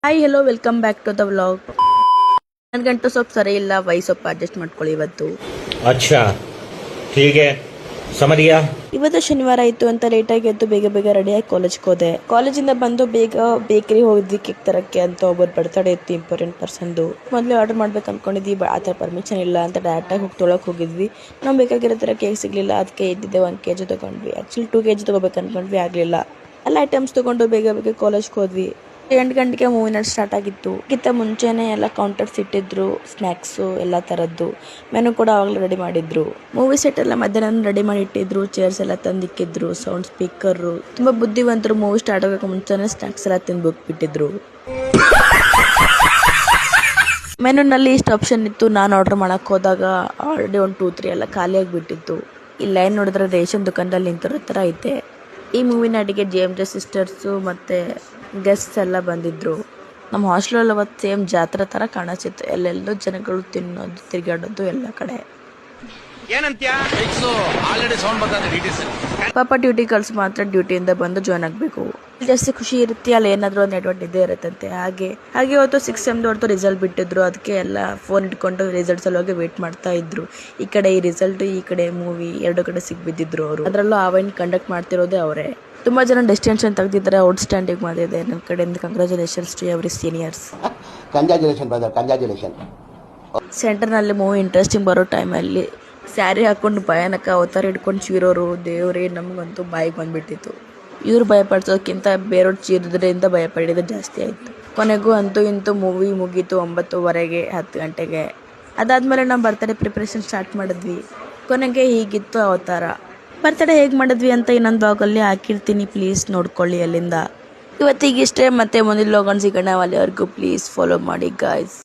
Hi hello welcome back to the vlog. ನನಗಂತೂ ಸ್ವಲ್ಪ ಸರಿ ಇಲ್ಲ, ಸ್ವಲ್ಪ ಅಡ್ಜಸ್ಟ್ ಮಾಡ್ಕೊಳ್ಳಿ. ಅಚ್ಚಾ ठीक है समझ गया. ಇವತ್ತು ಶನಿವಾರ ಇತ್ತು ಅಂತ ಲೇಟಾಗಿ ಎದ್ದು ಬೇಗ ರೆಡಿಯಾಗಿ ಕಾಲೇಜ್ಗೆ ಹೋದೆ. ಕಾಲೇಜಿಂದ ಬಂದು ಬೇಗ ಬೇಕರಿ ಹೋಗಿದ್ವಿ ಕೇಕ್ ತರಕ್ಕೆ ಅಂತ. ಒಬ್ಬರು ಬರ್ತಡೇ ಇತ್ತು, ಇಂಪಾರ್ಟೆಂಟ್ ಪರ್ಸನ್ದು. ಮೊದಲೇ ಆರ್ಡರ್ ಮಾಡ್ಬೇಕು ಅನ್ಕೊಂಡಿದ್ವಿ, ಆ ಥರ ಪರ್ಮಿಷನ್ ಇಲ್ಲ ಅಂತ ಡೈರೆಕ್ಟಾಗಿ ಹೋಗಿ ತೊಳಕ್ ಹೋಗಿದ್ವಿ. ನಾವು ಬೇಕಾಗಿರೋ ಥರ ಕೇಕ್ ಸಿಗ್ಲಿಲ್ಲ, ಅದಕ್ಕೆ ಇದ್ದಿದ್ದೆ 1 kg ತೊಗೊಂಡ್ವಿ. ಆ್ಯಕ್ಚುಲಿ 2 kg ತೊಗೋಬೇಕು ಅನ್ಕೊಂಡ್ವಿ, ಆಗಲಿಲ್ಲ. ಎಲ್ಲ ಐಟಮ್ಸ್ ತೊಗೊಂಡು ಬೇಗ ಕಾಲೇಜ್ಗೆ ಹೋದ್ವಿ. 8 ಗಂಟೆಗೆ ಮೂವಿ ನೈಟ್ ಸ್ಟಾರ್ಟ್ ಆಗಿತ್ತು. ಇದಕ್ಕಿಂತ ಮುಂಚೆನೇ ಎಲ್ಲ ಕೌಂಟರ್ಸ್ ಇಟ್ಟಿದ್ರು, ಸ್ನ್ಯಾಕ್ಸು ಎಲ್ಲ ಥರದ್ದು. ಮೆನು ಕೂಡ ಆವಾಗಲೇ ರೆಡಿ ಮಾಡಿದ್ರು. ಮೂವಿ ಸೆಟ್ ಎಲ್ಲ ಮಧ್ಯಾಹ್ನ ರೆಡಿ ಮಾಡಿ ಇಟ್ಟಿದ್ರು. ಚೇರ್ಸ್ ಎಲ್ಲ ತಂದಿಕ್ಕಿದ್ರು, ಸೌಂಡ್ ಸ್ಪೀಕರು. ತುಂಬ ಬುದ್ಧಿವಂತರು. ಮೂವಿ ಸ್ಟಾರ್ಟ್ ಆಗೋಕೆ ಮುಂಚೆನೇ ಸ್ನ್ಯಾಕ್ಸ್ ಎಲ್ಲ ತಿಂದ್ಬಿಟ್ಟಿದ್ರು. ಮೆನುನಲ್ಲಿ ಇಷ್ಟು ಆಪ್ಷನ್ ಇತ್ತು. ನಾನು ಆರ್ಡರ್ ಮಾಡಕ್ಕೆ ಹೋದಾಗ ಆಲ್ರೆಡಿ 1 2 3 ಎಲ್ಲ ಖಾಲಿ ಆಗಿಬಿಟ್ಟಿತ್ತು. ಈ ಲೈನ್ ನೋಡಿದ್ರೆ ರೇಷನ್ ದುಕಾನದಲ್ಲಿ ನಿಂತಿರೋ ಥರ ಐತೆ. ಈ ಮೂವಿನ ಅಡಿಗೆ JMJ ಸಿಸ್ಟರ್ಸು ಮತ್ತು ಗೆಸ್ಟ್ಸ್ ಎಲ್ಲ ಬಂದಿದ್ರು. ನಮ್ಮ ಹಾಸ್ಟೆಲಲ್ಲಿ ಅವತ್ತು ಸೇಮ್ ಜಾತ್ರೆ ಥರ ಕಾಣಿಸ್ತಿತ್ತು. ಎಲ್ಲೆಲ್ಲೋ ಜನಗಳು ತಿನ್ನೋದು, ತಿರುಗಾಡೋದು ಎಲ್ಲ ಕಡೆ. ಪಾಪ ಡ್ಯೂಟಿ ಕಳ್ಸಿ ಮಾತ್ರ ಡ್ಯೂಟಿಯಿಂದ ಬಂದು ಜಾಯ್ನ್ ಆಗಬೇಕು. ಜಾಸ್ತಿ ಖುಷಿ ಇರುತ್ತೆ, ಅಲ್ಲಿ ಏನಾದರೂ ಒಂದು ನೆಟ್ವರ್ಕ್ ಇದ್ದೇ ಇರುತ್ತಂತೆ. ಹಾಗೆ ಇವತ್ತು 6 ಸೆಮ್ದು ಹೊರತು ರಿಸಲ್ಟ್ ಬಿಟ್ಟಿದ್ರು. ಅದಕ್ಕೆ ಎಲ್ಲ ಫೋನ್ ಇಟ್ಕೊಂಡು ರಿಸಲ್ಟ್ಸ್ ಸಲುವಾಗಿ ವೇಟ್ ಮಾಡ್ತಾ ಇದ್ರು. ಈ ಕಡೆ ಈ ರಿಸಲ್ಟ್, ಈ ಕಡೆ ಮೂವಿ, 2 ಕಡೆ ಸಿಗ್ಬಿದ್ದಿದ್ರು ಅವರು. ಅದರಲ್ಲೂ ಆವೆಂಟ್ ಕಂಡಕ್ಟ್ ಮಾಡ್ತಿರೋದೇ ಅವರೇ. ತುಂಬ ಜನ ಡೆಸ್ಟಿನೇಷನ್ ತೆಗೆದಿದ್ದಾರೆ. ಔಟ್ಸ್ಟ್ಯಾಂಡಿಂಗ್ ಮಾಡಿದೆ ನನ್ನ ಕಡೆಯಿಂದ. Congratulations to every seniors. ಸೆಂಟರ್ನಲ್ಲಿ ಮೂವಿ ಇಂಟ್ರೆಸ್ಟಿಂಗ್ ಬರೋ ಟೈಮಲ್ಲಿ ಸ್ಯಾರಿ ಹಾಕೊಂಡು ಭಯಾನಕ ಅವತಾರ ಹಿಡ್ಕೊಂಡು ಚೀರೋರು, ದೇವರೇ ನಮಗಂತೂ ಬಾಯಿಗೆ ಬಂದ್ಬಿಟ್ಟಿತ್ತು. ಇವ್ರು ಭಯಪಡಿಸೋಕ್ಕಿಂತ ಬೇರೆಯವ್ರು ಚೀರೋದ್ರಿಂದ ಭಯಪಡಿದ್ದು ಜಾಸ್ತಿ ಆಯಿತು. ಕೊನೆಗೂ ಅಂತೂ ಇಂತೂ ಮೂವಿ ಮುಗೀತು 9:30 10 ಗಂಟೆಗೆ. ಅದಾದಮೇಲೆ ನಾವು ಬರ್ತಡೇ ಪ್ರಿಪ್ರೇಷನ್ ಸ್ಟಾರ್ಟ್ ಮಾಡಿದ್ವಿ. ಕೊನೆಗೆ ಹೀಗಿತ್ತು ಅವತಾರ. ಬರ್ತಡೇ ಹೇಗೆ ಮಾಡಿದ್ವಿ ಅಂತ ಇನ್ನೊಂದು ಬ್ಲಾಗಲ್ಲಿ ಹಾಕಿರ್ತೀನಿ, ಪ್ಲೀಸ್ ನೋಡ್ಕೊಳ್ಳಿ ಅಲ್ಲಿಂದ. ಇವತ್ತಿಗಿಷ್ಟೇ, ಮತ್ತೆ ಮುಂದಿನ ಬ್ಲಾಗ್ ಸಿಗೋಣ. ಅಲ್ಲಿವರೆಗೂ ಪ್ಲೀಸ್ ಫಾಲೋ ಮಾಡಿ ಗಾಯ್ಸ್.